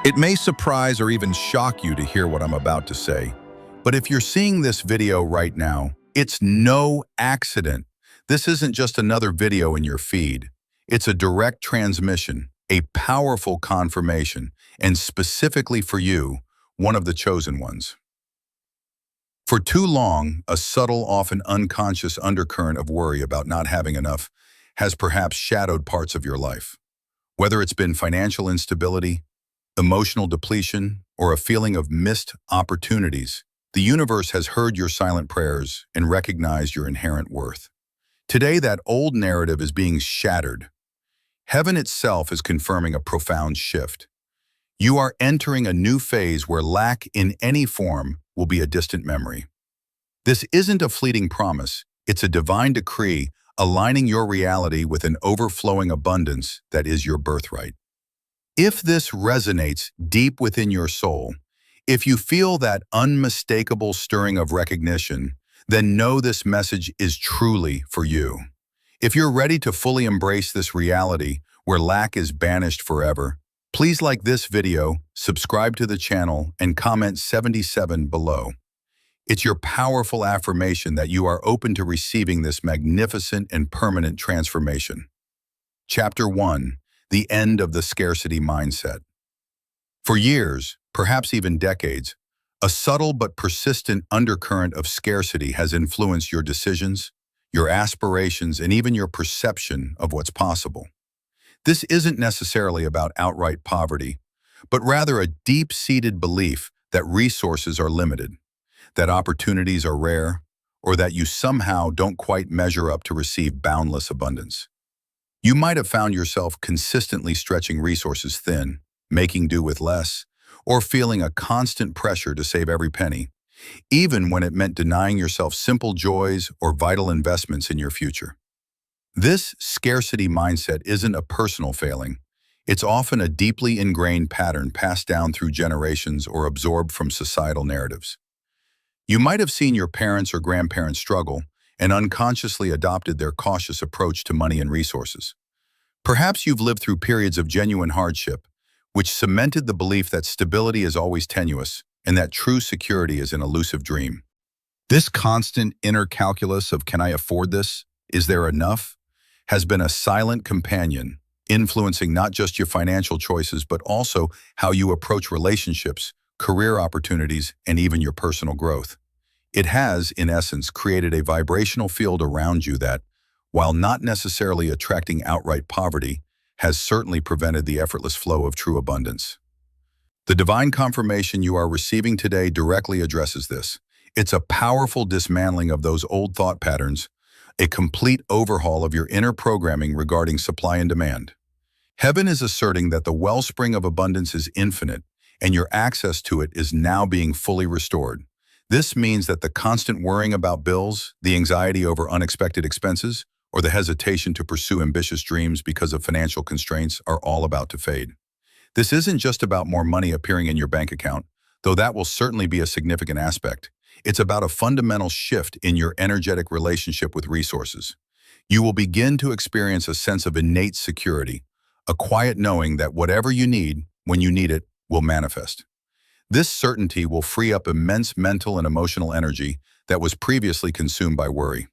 It may surprise or even shock you to hear what I'm about to say, but if you're seeing this video right now, it's no accident. This isn't just another video in your feed. It's a direct transmission, a powerful confirmation, and specifically for you, one of the chosen ones. For too long, a subtle, often unconscious undercurrent of worry about not having enough has perhaps shadowed parts of your life. Whether it's been financial instability, emotional depletion, or a feeling of missed opportunities, the universe has heard your silent prayers and recognized your inherent worth. Today, that old narrative is being shattered. Heaven itself is confirming a profound shift. You are entering a new phase where lack in any form will be a distant memory. This isn't a fleeting promise, it's a divine decree aligning your reality with an overflowing abundance that is your birthright. If this resonates deep within your soul, if you feel that unmistakable stirring of recognition, then know this message is truly for you. If you're ready to fully embrace this reality where lack is banished forever, please like this video, subscribe to the channel, and comment 77 below. It's your powerful affirmation that you are open to receiving this magnificent and permanent transformation. Chapter 1. The End of the Scarcity Mindset. For years, perhaps even decades, a subtle but persistent undercurrent of scarcity has influenced your decisions, your aspirations, and even your perception of what's possible. This isn't necessarily about outright poverty, but rather a deep-seated belief that resources are limited, that opportunities are rare, or that you somehow don't quite measure up to receive boundless abundance. You might have found yourself consistently stretching resources thin, making do with less, or feeling a constant pressure to save every penny, even when it meant denying yourself simple joys or vital investments in your future. This scarcity mindset isn't a personal failing. It's often a deeply ingrained pattern passed down through generations or absorbed from societal narratives. You might have seen your parents or grandparents struggle and unconsciously adopted their cautious approach to money and resources. Perhaps you've lived through periods of genuine hardship, which cemented the belief that stability is always tenuous and that true security is an elusive dream. This constant inner calculus of "can I afford this? Is there enough?" has been a silent companion, influencing not just your financial choices but also how you approach relationships, career opportunities, and even your personal growth. It has, in essence, created a vibrational field around you that, while not necessarily attracting outright poverty, has certainly prevented the effortless flow of true abundance. The divine confirmation you are receiving today directly addresses this. It's a powerful dismantling of those old thought patterns, a complete overhaul of your inner programming regarding supply and demand. Heaven is asserting that the wellspring of abundance is infinite, and your access to it is now being fully restored. This means that the constant worrying about bills, the anxiety over unexpected expenses, or the hesitation to pursue ambitious dreams because of financial constraints are all about to fade. This isn't just about more money appearing in your bank account, though that will certainly be a significant aspect. It's about a fundamental shift in your energetic relationship with resources. You will begin to experience a sense of innate security, a quiet knowing that whatever you need, when you need it, will manifest. This certainty will free up immense mental and emotional energy that was previously consumed by worry.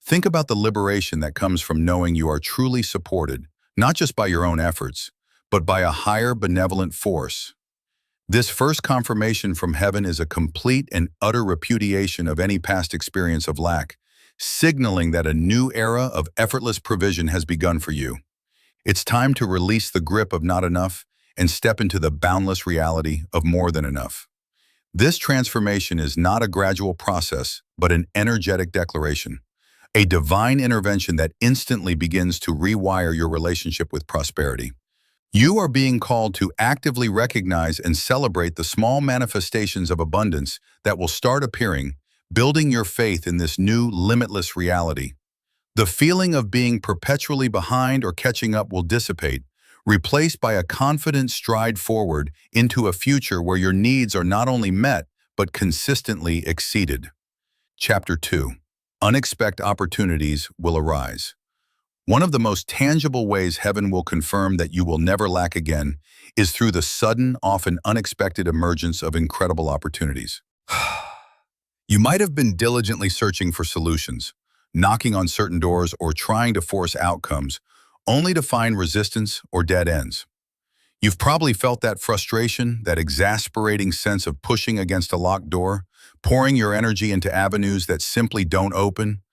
Think about the liberation that comes from knowing you are truly supported, not just by your own efforts, but by a higher benevolent force. This first confirmation from heaven is a complete and utter repudiation of any past experience of lack, signaling that a new era of effortless provision has begun for you. It's time to release the grip of not enough and step into the boundless reality of more than enough. This transformation is not a gradual process, but an energetic declaration, a divine intervention that instantly begins to rewire your relationship with prosperity. You are being called to actively recognize and celebrate the small manifestations of abundance that will start appearing, building your faith in this new, limitless reality. The feeling of being perpetually behind or catching up will dissipate, replaced by a confident stride forward into a future where your needs are not only met, but consistently exceeded. Chapter 2. Unexpected opportunities will arise. One of the most tangible ways heaven will confirm that you will never lack again is through the sudden, often unexpected emergence of incredible opportunities. You might have been diligently searching for solutions, knocking on certain doors or trying to force outcomes, only to find resistance or dead ends. You've probably felt that frustration, that exasperating sense of pushing against a locked door, pouring your energy into avenues that simply don't open.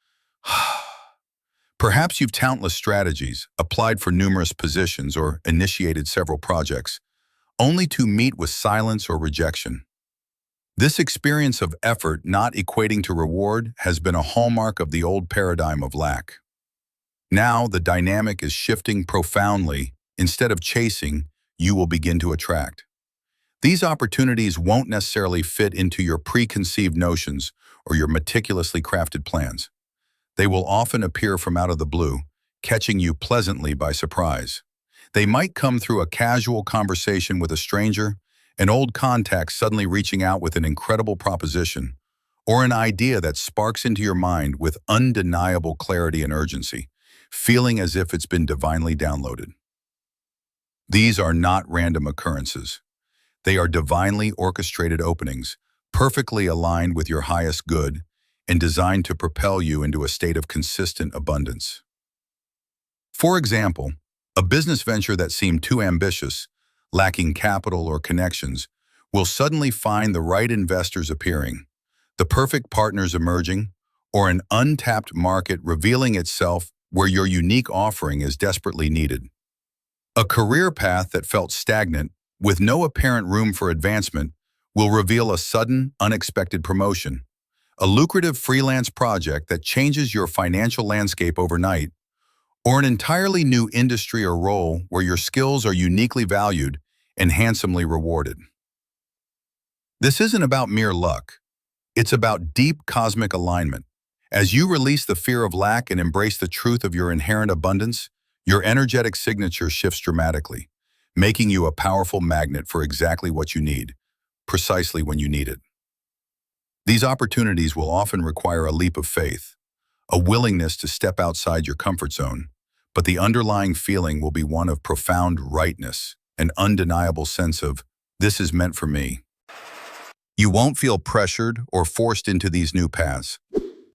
Perhaps you've countless strategies, applied for numerous positions, or initiated several projects, only to meet with silence or rejection. This experience of effort not equating to reward has been a hallmark of the old paradigm of lack. Now, the dynamic is shifting profoundly. Instead of chasing, you will begin to attract. These opportunities won't necessarily fit into your preconceived notions or your meticulously crafted plans. They will often appear from out of the blue, catching you pleasantly by surprise. They might come through a casual conversation with a stranger, an old contact suddenly reaching out with an incredible proposition, or an idea that sparks into your mind with undeniable clarity and urgency, feeling as if it's been divinely downloaded. These are not random occurrences. They are divinely orchestrated openings, perfectly aligned with your highest good, and designed to propel you into a state of consistent abundance. For example, a business venture that seemed too ambitious, lacking capital or connections, will suddenly find the right investors appearing, the perfect partners emerging, or an untapped market revealing itself where your unique offering is desperately needed. A career path that felt stagnant, with no apparent room for advancement, will reveal a sudden, unexpected promotion. A lucrative freelance project that changes your financial landscape overnight, or an entirely new industry or role where your skills are uniquely valued and handsomely rewarded. This isn't about mere luck. It's about deep cosmic alignment. As you release the fear of lack and embrace the truth of your inherent abundance, your energetic signature shifts dramatically, making you a powerful magnet for exactly what you need, precisely when you need it. These opportunities will often require a leap of faith, a willingness to step outside your comfort zone, but the underlying feeling will be one of profound rightness, an undeniable sense of, this is meant for me. You won't feel pressured or forced into these new paths.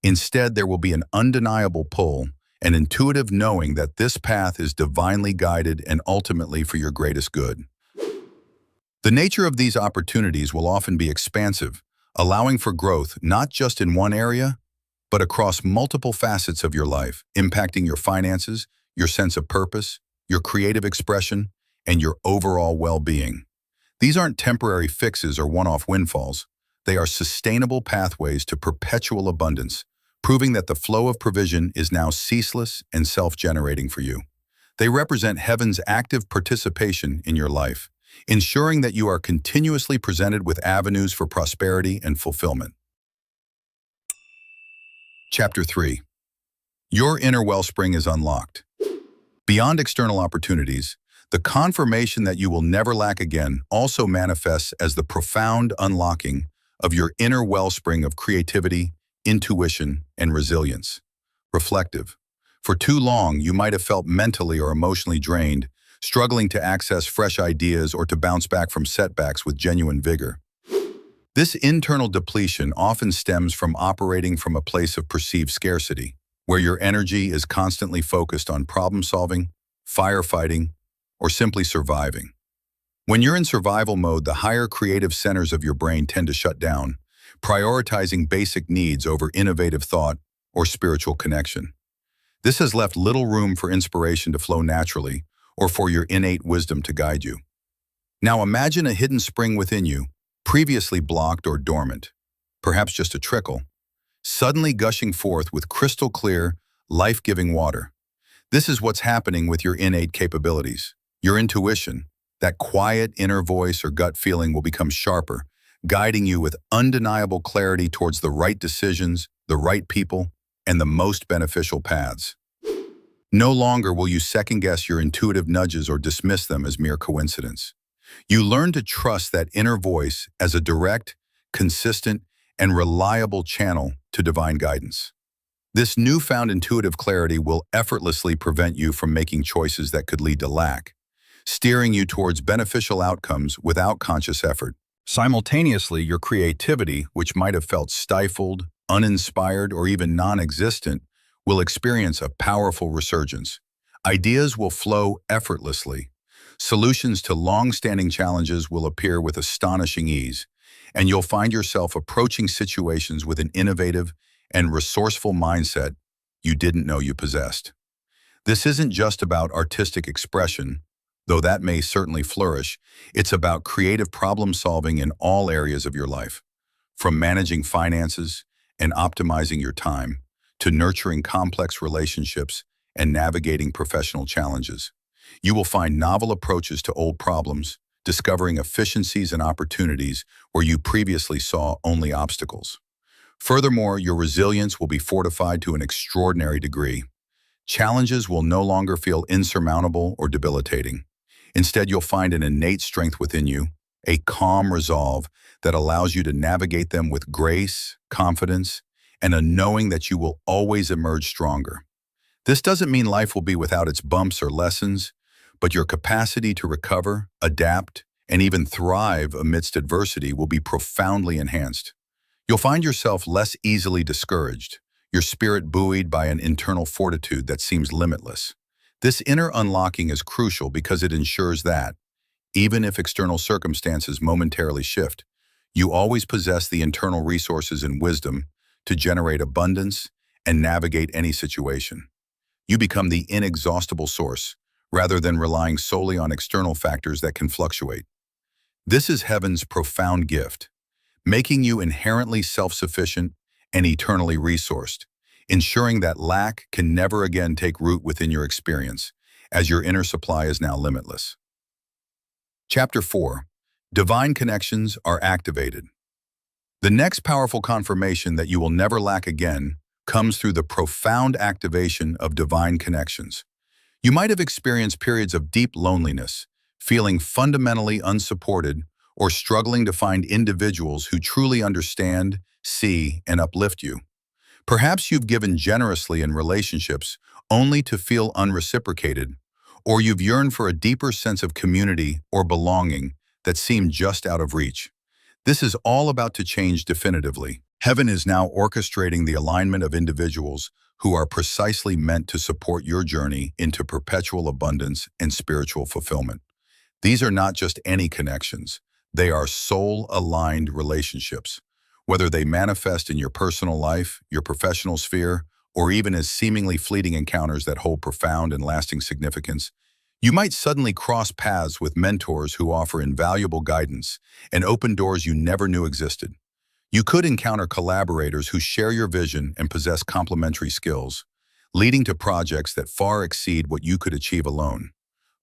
Instead, there will be an undeniable pull, an intuitive knowing that this path is divinely guided and ultimately for your greatest good. The nature of these opportunities will often be expansive, allowing for growth not just in one area, but across multiple facets of your life, impacting your finances, your sense of purpose, your creative expression, and your overall well-being. These aren't temporary fixes or one-off windfalls. They are sustainable pathways to perpetual abundance, proving that the flow of provision is now ceaseless and self-generating for you. They represent heaven's active participation in your life, ensuring that you are continuously presented with avenues for prosperity and fulfillment. Chapter 3. Your inner wellspring is unlocked. Beyond external opportunities, the confirmation that you will never lack again also manifests as the profound unlocking of your inner wellspring of creativity, intuition, and resilience. Reflective. For too long, you might have felt mentally or emotionally drained, struggling to access fresh ideas or to bounce back from setbacks with genuine vigor. This internal depletion often stems from operating from a place of perceived scarcity, where your energy is constantly focused on problem-solving, firefighting, or simply surviving. When you're in survival mode, the higher creative centers of your brain tend to shut down, prioritizing basic needs over innovative thought or spiritual connection. This has left little room for inspiration to flow naturally or for your innate wisdom to guide you. Now imagine a hidden spring within you, previously blocked or dormant, perhaps just a trickle, suddenly gushing forth with crystal clear, life-giving water. This is what's happening with your innate capabilities. Your intuition, that quiet inner voice or gut feeling, will become sharper, guiding you with undeniable clarity towards the right decisions, the right people, and the most beneficial paths. No longer will you second-guess your intuitive nudges or dismiss them as mere coincidence. You learn to trust that inner voice as a direct, consistent, and reliable channel to divine guidance. This newfound intuitive clarity will effortlessly prevent you from making choices that could lead to lack, steering you towards beneficial outcomes without conscious effort. Simultaneously, your creativity, which might have felt stifled, uninspired, or even non-existent, will experience a powerful resurgence. Ideas will flow effortlessly. Solutions to long-standing challenges will appear with astonishing ease, and you'll find yourself approaching situations with an innovative and resourceful mindset you didn't know you possessed. This isn't just about artistic expression, though that may certainly flourish. It's about creative problem solving in all areas of your life, from managing finances and optimizing your time to nurturing complex relationships and navigating professional challenges. You will find novel approaches to old problems, discovering efficiencies and opportunities where you previously saw only obstacles. Furthermore, your resilience will be fortified to an extraordinary degree. Challenges will no longer feel insurmountable or debilitating. Instead, you'll find an innate strength within you, a calm resolve that allows you to navigate them with grace, confidence, and a knowing that you will always emerge stronger. This doesn't mean life will be without its bumps or lessons, but your capacity to recover, adapt, and even thrive amidst adversity will be profoundly enhanced. You'll find yourself less easily discouraged, your spirit buoyed by an internal fortitude that seems limitless. This inner unlocking is crucial because it ensures that, even if external circumstances momentarily shift, you always possess the internal resources and wisdom to generate abundance and navigate any situation. You become the inexhaustible source, rather than relying solely on external factors that can fluctuate. This is heaven's profound gift, making you inherently self-sufficient and eternally resourced, ensuring that lack can never again take root within your experience, as your inner supply is now limitless. Chapter 4. Divine connections are activated. The next powerful confirmation that you will never lack again comes through the profound activation of divine connections. You might have experienced periods of deep loneliness, feeling fundamentally unsupported, or struggling to find individuals who truly understand, see, and uplift you. Perhaps you've given generously in relationships only to feel unreciprocated, or you've yearned for a deeper sense of community or belonging that seemed just out of reach. This is all about to change definitively. Heaven is now orchestrating the alignment of individuals who are precisely meant to support your journey into perpetual abundance and spiritual fulfillment. These are not just any connections. They are soul-aligned relationships. Whether they manifest in your personal life, your professional sphere, or even as seemingly fleeting encounters that hold profound and lasting significance, you might suddenly cross paths with mentors who offer invaluable guidance and open doors you never knew existed. You could encounter collaborators who share your vision and possess complementary skills, leading to projects that far exceed what you could achieve alone.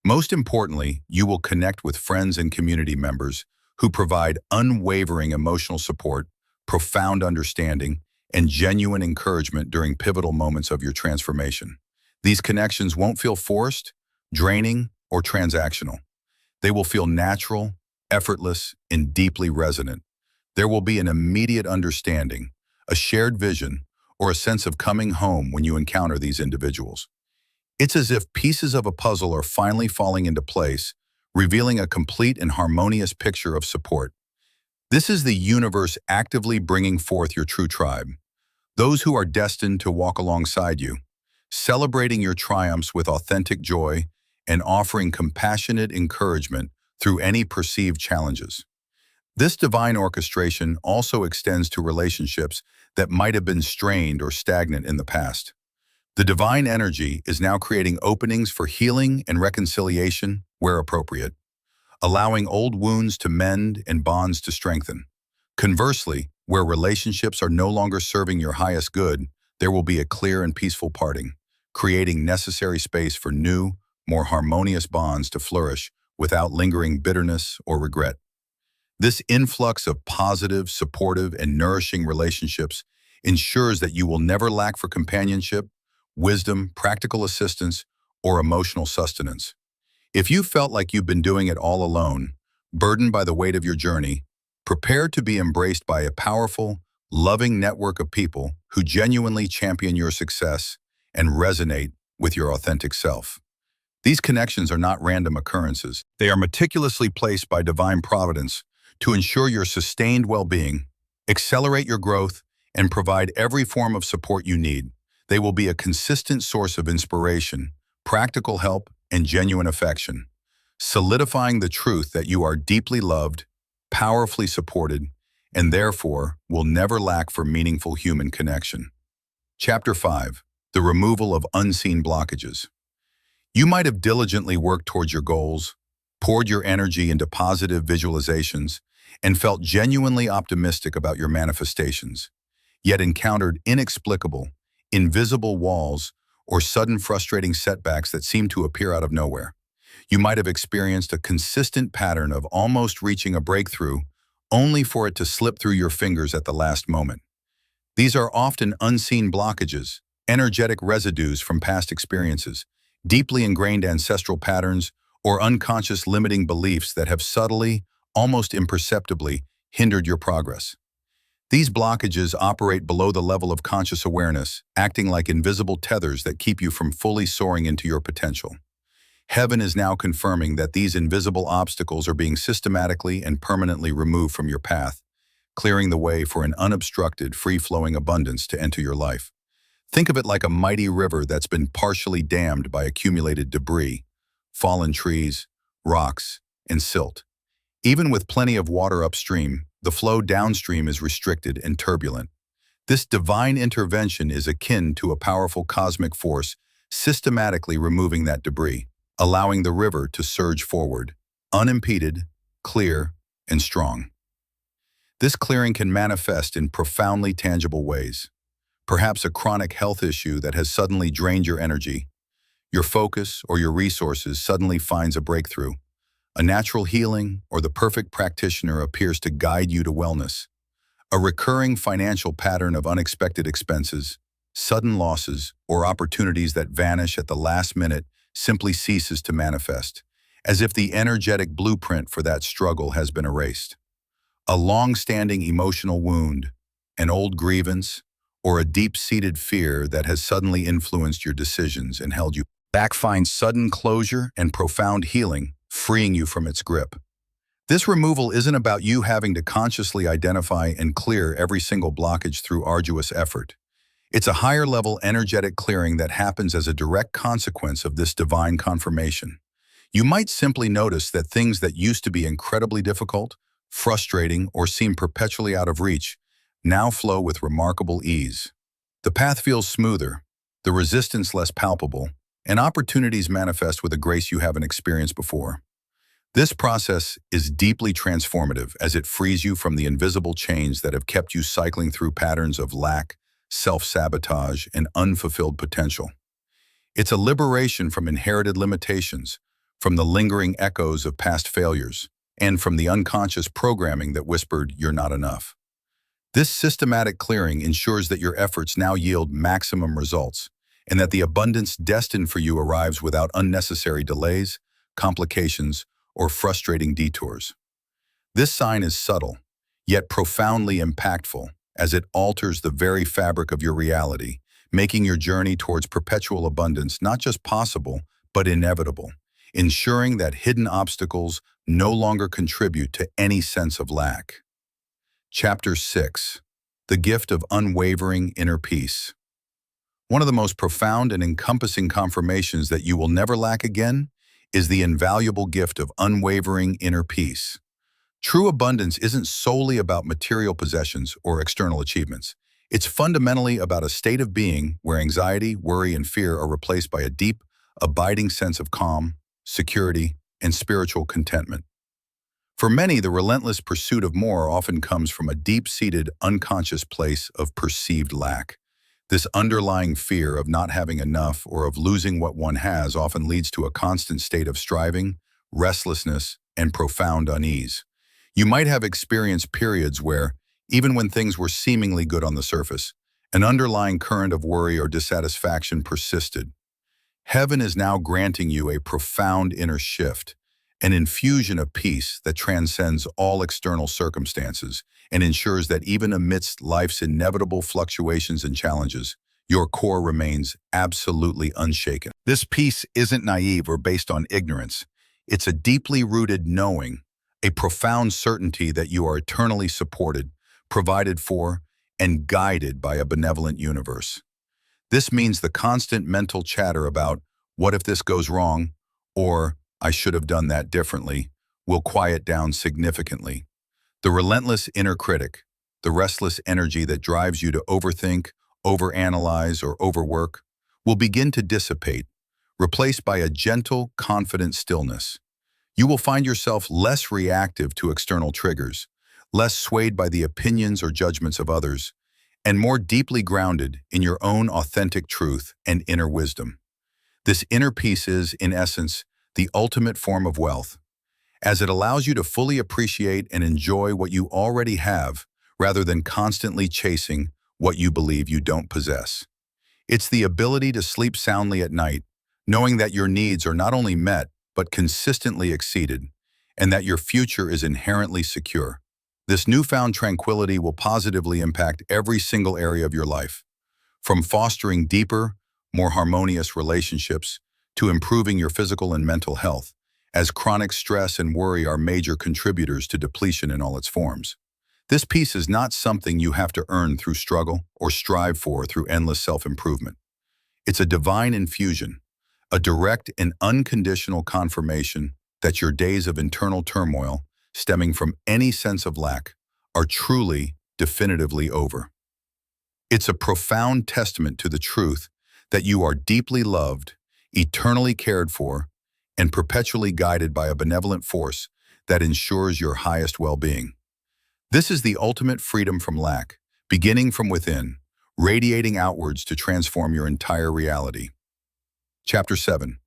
Most importantly, you will connect with friends and community members who provide unwavering emotional support, profound understanding, and genuine encouragement during pivotal moments of your transformation. These connections won't feel forced, draining, or transactional. They will feel natural, effortless, and deeply resonant. There will be an immediate understanding, a shared vision, or a sense of coming home when you encounter these individuals. It's as if pieces of a puzzle are finally falling into place, revealing a complete and harmonious picture of support. This is the universe actively bringing forth your true tribe, those who are destined to walk alongside you, celebrating your triumphs with authentic joy and offering compassionate encouragement through any perceived challenges. This divine orchestration also extends to relationships that might have been strained or stagnant in the past. The divine energy is now creating openings for healing and reconciliation where appropriate, allowing old wounds to mend and bonds to strengthen. Conversely, where relationships are no longer serving your highest good, there will be a clear and peaceful parting, creating necessary space for new, more harmonious bonds to flourish without lingering bitterness or regret. This influx of positive, supportive, and nourishing relationships ensures that you will never lack for companionship, wisdom, practical assistance, or emotional sustenance. If you felt like you've been doing it all alone, burdened by the weight of your journey, prepare to be embraced by a powerful, loving network of people who genuinely champion your success and resonate with your authentic self. These connections are not random occurrences. They are meticulously placed by divine providence to ensure your sustained well-being, accelerate your growth, and provide every form of support you need. They will be a consistent source of inspiration, practical help, and genuine affection, solidifying the truth that you are deeply loved, powerfully supported, and therefore will never lack for meaningful human connection. Chapter 5. The removal of unseen blockages. You might have diligently worked towards your goals, poured your energy into positive visualizations, and felt genuinely optimistic about your manifestations, yet encountered inexplicable, invisible walls or sudden frustrating setbacks that seem to appear out of nowhere. You might have experienced a consistent pattern of almost reaching a breakthrough, only for it to slip through your fingers at the last moment. These are often unseen blockages, energetic residues from past experiences, deeply ingrained ancestral patterns, or unconscious limiting beliefs that have subtly, almost imperceptibly, hindered your progress. These blockages operate below the level of conscious awareness, acting like invisible tethers that keep you from fully soaring into your potential. Heaven is now confirming that these invisible obstacles are being systematically and permanently removed from your path, clearing the way for an unobstructed, free-flowing abundance to enter your life. Think of it like a mighty river that's been partially dammed by accumulated debris, fallen trees, rocks, and silt. Even with plenty of water upstream, the flow downstream is restricted and turbulent. This divine intervention is akin to a powerful cosmic force systematically removing that debris, allowing the river to surge forward, unimpeded, clear, and strong. This clearing can manifest in profoundly tangible ways. Perhaps a chronic health issue that has suddenly drained your energy, your focus, or your resources suddenly finds a breakthrough. A natural healing or the perfect practitioner appears to guide you to wellness. A recurring financial pattern of unexpected expenses, sudden losses, or opportunities that vanish at the last minute simply ceases to manifest, as if the energetic blueprint for that struggle has been erased. A long-standing emotional wound, an old grievance, or a deep-seated fear that has suddenly influenced your decisions and held you back finds sudden closure and profound healing, freeing you from its grip. This removal isn't about you having to consciously identify and clear every single blockage through arduous effort. It's a higher-level energetic clearing that happens as a direct consequence of this divine confirmation. You might simply notice that things that used to be incredibly difficult, frustrating, or seem perpetually out of reach now flow with remarkable ease. The path feels smoother, the resistance less palpable, and opportunities manifest with a grace you haven't experienced before. This process is deeply transformative as it frees you from the invisible chains that have kept you cycling through patterns of lack, self-sabotage, and unfulfilled potential. It's a liberation from inherited limitations, from the lingering echoes of past failures, and from the unconscious programming that whispered, "You're not enough." This systematic clearing ensures that your efforts now yield maximum results, and that the abundance destined for you arrives without unnecessary delays, complications, or frustrating detours. This sign is subtle, yet profoundly impactful, as it alters the very fabric of your reality, making your journey towards perpetual abundance not just possible, but inevitable, ensuring that hidden obstacles no longer contribute to any sense of lack. Chapter 6. The Gift of Unwavering Inner Peace. One of the most profound and encompassing confirmations that you will never lack again is the invaluable gift of unwavering inner peace. True abundance isn't solely about material possessions or external achievements. It's fundamentally about a state of being where anxiety, worry, and fear are replaced by a deep, abiding sense of calm, security, and spiritual contentment. For many, the relentless pursuit of more often comes from a deep-seated, unconscious place of perceived lack. This underlying fear of not having enough or of losing what one has often leads to a constant state of striving, restlessness, and profound unease. You might have experienced periods where, even when things were seemingly good on the surface, an underlying current of worry or dissatisfaction persisted. Heaven is now granting you a profound inner shift, an infusion of peace that transcends all external circumstances and ensures that even amidst life's inevitable fluctuations and challenges, your core remains absolutely unshaken. This peace isn't naive or based on ignorance. It's a deeply rooted knowing, a profound certainty that you are eternally supported, provided for, and guided by a benevolent universe. This means the constant mental chatter about, what if this goes wrong, or I should have done that differently, will quiet down significantly. The relentless inner critic, the restless energy that drives you to overthink, overanalyze, or overwork, will begin to dissipate, replaced by a gentle, confident stillness. You will find yourself less reactive to external triggers, less swayed by the opinions or judgments of others, and more deeply grounded in your own authentic truth and inner wisdom. This inner peace is, in essence, the ultimate form of wealth, as it allows you to fully appreciate and enjoy what you already have rather than constantly chasing what you believe you don't possess. It's the ability to sleep soundly at night, knowing that your needs are not only met, but consistently exceeded, and that your future is inherently secure. This newfound tranquility will positively impact every single area of your life, from fostering deeper, more harmonious relationships to improving your physical and mental health, as chronic stress and worry are major contributors to depletion in all its forms. This peace is not something you have to earn through struggle or strive for through endless self-improvement. It's a divine infusion, a direct and unconditional confirmation that your days of internal turmoil, stemming from any sense of lack, are truly, definitively over. It's a profound testament to the truth that you are deeply loved, eternally cared for, and perpetually guided by a benevolent force that ensures your highest well-being. This is the ultimate freedom from lack, beginning from within, radiating outwards to transform your entire reality. Chapter 7.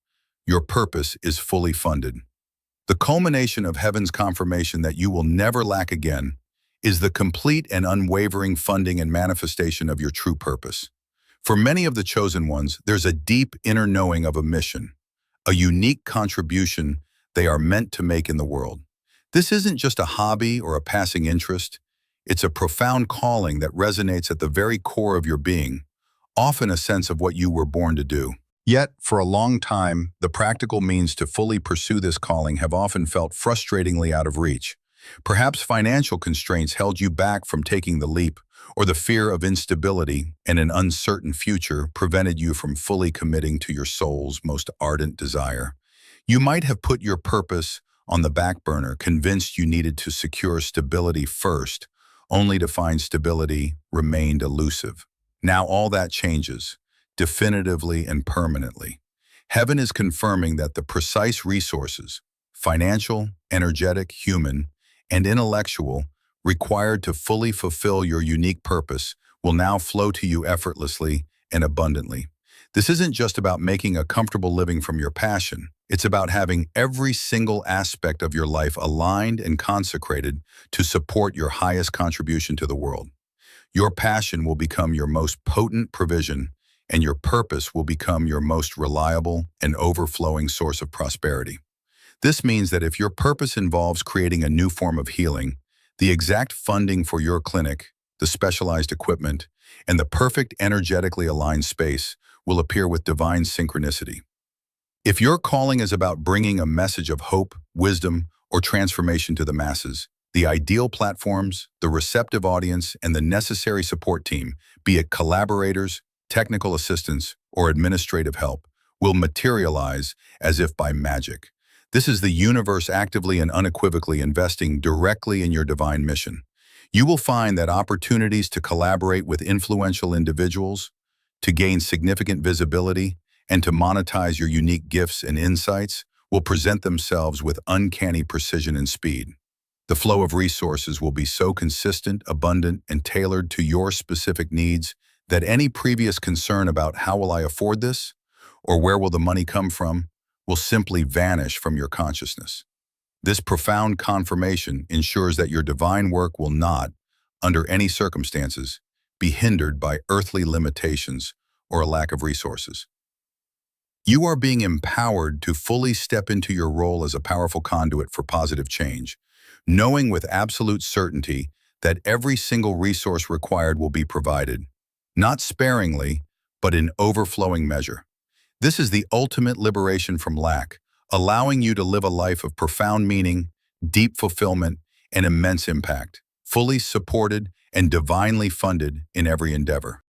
Your purpose is fully funded. The culmination of heaven's confirmation that you will never lack again is the complete and unwavering funding and manifestation of your true purpose. For many of the chosen ones, there's a deep inner knowing of a mission, a unique contribution they are meant to make in the world. This isn't just a hobby or a passing interest. It's a profound calling that resonates at the very core of your being, often a sense of what you were born to do. Yet, for a long time, the practical means to fully pursue this calling have often felt frustratingly out of reach. Perhaps financial constraints held you back from taking the leap, or the fear of instability and an uncertain future prevented you from fully committing to your soul's most ardent desire. You might have put your purpose on the back burner, convinced you needed to secure stability first, only to find stability remained elusive. Now all that changes, definitively and permanently. Heaven is confirming that the precise resources, financial, energetic, human, and intellectual, required to fully fulfill your unique purpose will now flow to you effortlessly and abundantly. This isn't just about making a comfortable living from your passion. It's about having every single aspect of your life aligned and consecrated to support your highest contribution to the world. Your passion will become your most potent provision, and your purpose will become your most reliable and overflowing source of prosperity. This means that if your purpose involves creating a new form of healing, the exact funding for your clinic, the specialized equipment, and the perfect energetically aligned space will appear with divine synchronicity. If your calling is about bringing a message of hope, wisdom, or transformation to the masses, the ideal platforms, the receptive audience, and the necessary support team, be it collaborators, technical assistance, or administrative help, will materialize as if by magic. This is the universe actively and unequivocally investing directly in your divine mission. You will find that opportunities to collaborate with influential individuals, to gain significant visibility, and to monetize your unique gifts and insights will present themselves with uncanny precision and speed. The flow of resources will be so consistent, abundant, and tailored to your specific needs that any previous concern about how will I afford this, or where will the money come from, will simply vanish from your consciousness. This profound confirmation ensures that your divine work will not, under any circumstances, be hindered by earthly limitations or a lack of resources. You are being empowered to fully step into your role as a powerful conduit for positive change, knowing with absolute certainty that every single resource required will be provided, not sparingly, but in overflowing measure. This is the ultimate liberation from lack, allowing you to live a life of profound meaning, deep fulfillment, and immense impact, fully supported and divinely funded in every endeavor.